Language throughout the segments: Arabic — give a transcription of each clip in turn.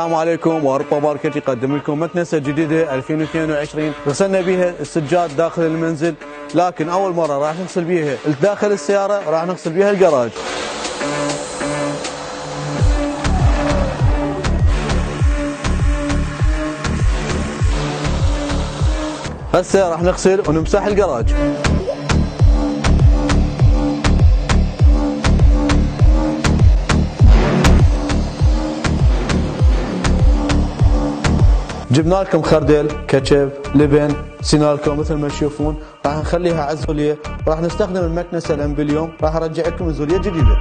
السلام عليكم، واربا ماركت يقدم لكم مكنسه جديده 2022 غسلنا بها السجاد داخل المنزل، لكن اول مره راح نغسل بها داخل السياره، راح نغسل بها الجراج. هسه راح نغسل ونمسح الجراج. جبنا لكم خردل، كاتشب، لبن، سينالكو مثل ما تشوفون. راح نخليها على الزوليه، راح نستخدم المكنسه الامبليوم، راح ارجع لكم الزوليه جديده.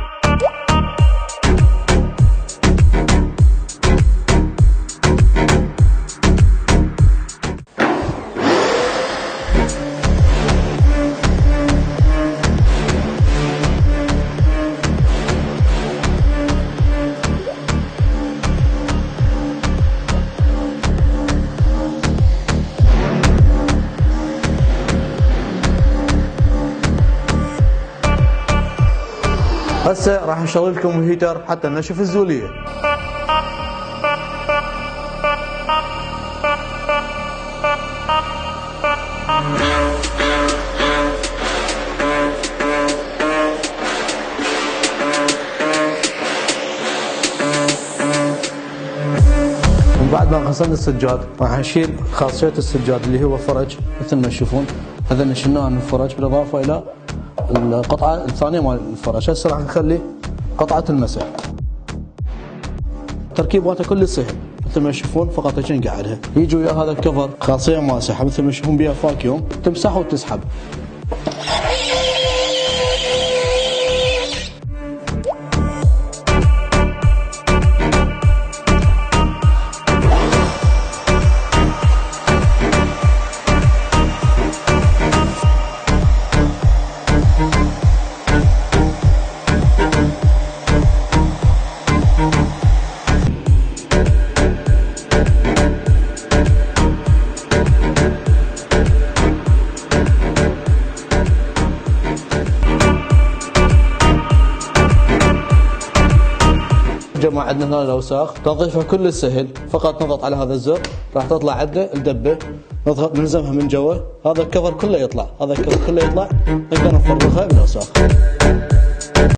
هسه راح نشغل لكم الهيتر حتى نشوف الزوليه. بعد ما غسلنا السجاد راح نشيل خاصية السجاد اللي هو فرج مثل ما تشوفون. هذا نشلناه من الفرج بالاضافه الى القطعه الثانيه مال الفرش. هسه راح نخلي قطعه المسح. التركيب مالته كله سهل مثل ما تشوفون، فقط هيك نقعدها. يجي ويا هذا الكفر خاصيه ماسحه مثل ما تشوفون بها فاكيوم، تمسح وتسحب. جماعة عندنا هنا الاوساخ، تنظيفها كله سهل، فقط نضغط على هذا الزر راح تطلع عندنا الدبه، نضغط نلزمها من جوا، هذا الكفر كله يطلع، هذا الكفر كله يطلع، نقدر نفرغها بالاوساخ.